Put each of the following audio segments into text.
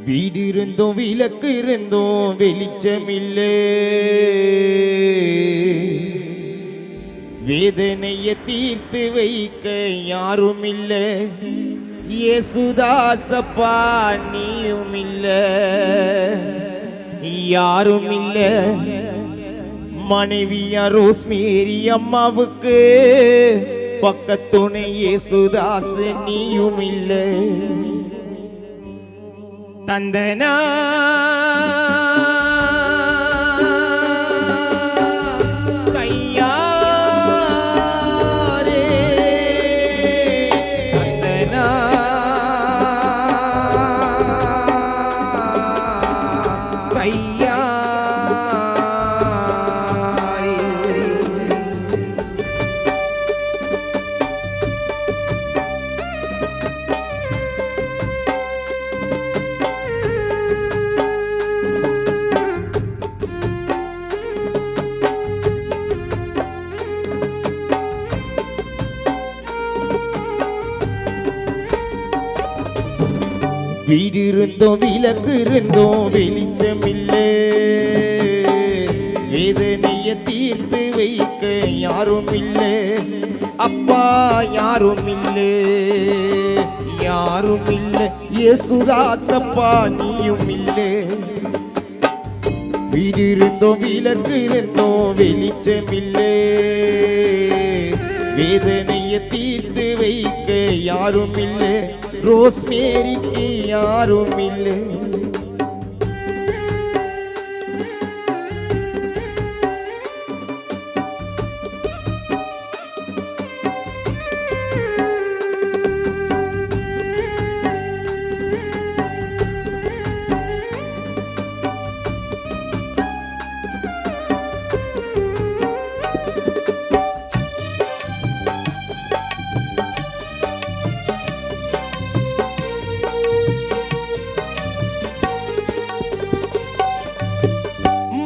வீடு இருந்தோம் விளக்கு இருந்தோம் வெளிச்சமில்லை, வேதனையை தீர்த்து வைக்க யாரும் இல்லை. இயேசுதாசப்பா நீயும் இல்லை, யாரும் இல்லை. மனைவியா ரோஸ்மேரி அம்மாவுக்கு பக்கத்துணை இயேசுதாஸ் நீயும் இல்லை. தந்தனா கையாரே தந்தனா கையா வீடு இருந்தோம் விளக்கு இருந்தோம் வெளிச்சமில்லை, வேதனையை தீர்த்து வைக்க யாரும் இல்லை. அப்பா யாரும் இல்லை, யாரும் இல்லை. இயேசுதாசப்பா நீயும் இல்லை. வீடு இருந்தோம் விளக்கு இருந்தோம் வெளிச்சமில்லை, வேதனையை தீர்த்து வைக்க யாரும் இல்லை. ரோஸ்மேரிக்கு யாரும் இல்லை.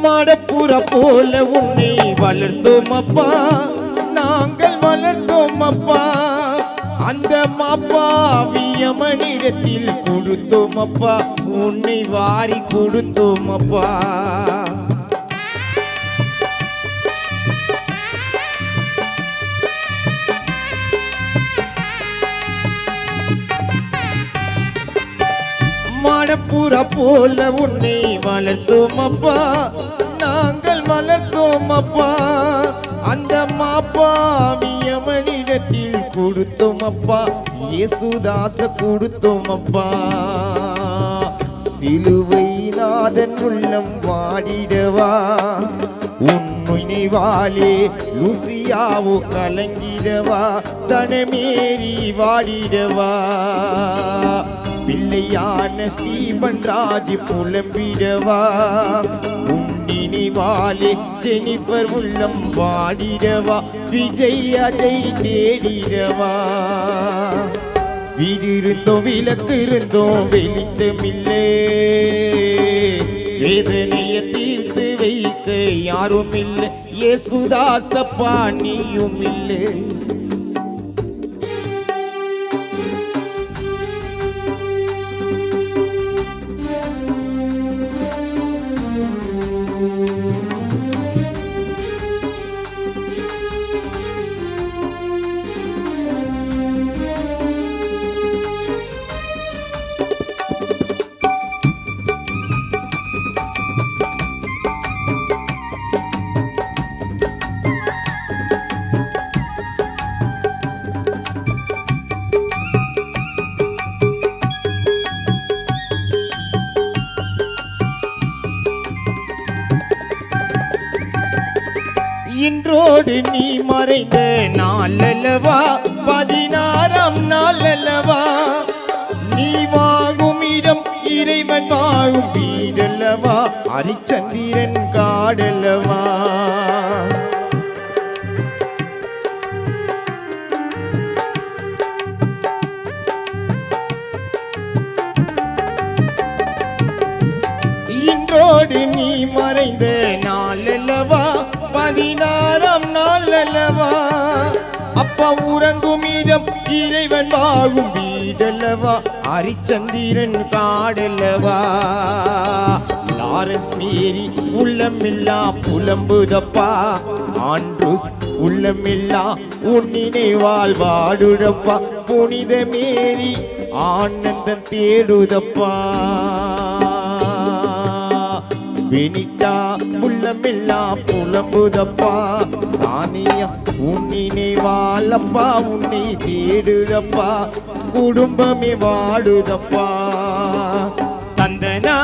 மடப்புற போல உன்னை வளர்த்தோம் அப்பா, நாங்கள் வளர்த்தோம் அப்பா. அந்த மாப்பாவியமனிடத்தில் கொடுத்தோம் அப்பா, உன்னை வாரி கொடுத்தோம் அப்பா. மடப்புற போல உன்னை வளர்த்தோம் அப்பா, நாங்கள் வளர்த்தோம் அப்பா. அந்த மாப்பாவியமனிடத்தில் கொடுத்தோம் அப்பா, இயேசுதாச கொடுத்தோம் அப்பா. சிலுவை நாதன் உள்ளம் வாடிடவா, உன் நினைவாலே லூசியாவோ கலங்கிடவா, தனமேரி வாடிடவா. பிள்ளையான ஸ்டீபன் ராஜ் புலம்பிடவா, உன் நினைவாலே ஜெனிஃபர் உள்ளம் வாடிடவா, விஜய் அஜய் தேடிடவா. வீடு இருந்தோம் விளக்கு இருந்தோம் வெளிச்சமில்லை, வேதனையை தீர்த்து வைக்க யாரும் இல்லை. இயேசுதாசப்பா நீயும் இல்லை. இன்றோடு நீ மறைந்த நாளல்லவா, 16ஆம் நாளல்லவா. நீ வாழும் இடம் இறைவன் வாழும் வீடல்லவா, ஹரிச்சந்திரன் காடல்லவா. இன்றோடு நீ மறைந்த நாளல்லவா, 16ஆம் நாள் அல்லவா. அப்பா உறங்கும் இடம் புவியிடம் இறைவன் வாழும் வீடல்லவா ஹரிச்சந்திரன் காடல்லவா லாரன்ஸ் மேரி உள்ளமில்லா புலம்புதப்பா ஆண்ட்ரூஸ் உள்ளமில்லா உன்னினை வாழ்வாடுடப்பா புனித மேரி ஆனந்தம் தேடுதப்பா பெனிட்டா உள்ளமில்லா புலம்புதப்பா சானியா உன்னினை வாழப்பா உன்னை தேடுதப்பா குடும்பமே வாடுதப்பா தந்தனா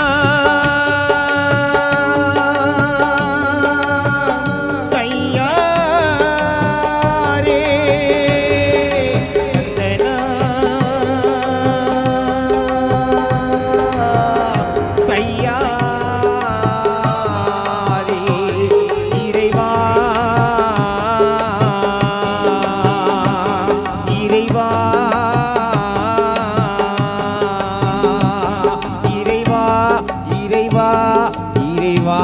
இறைவா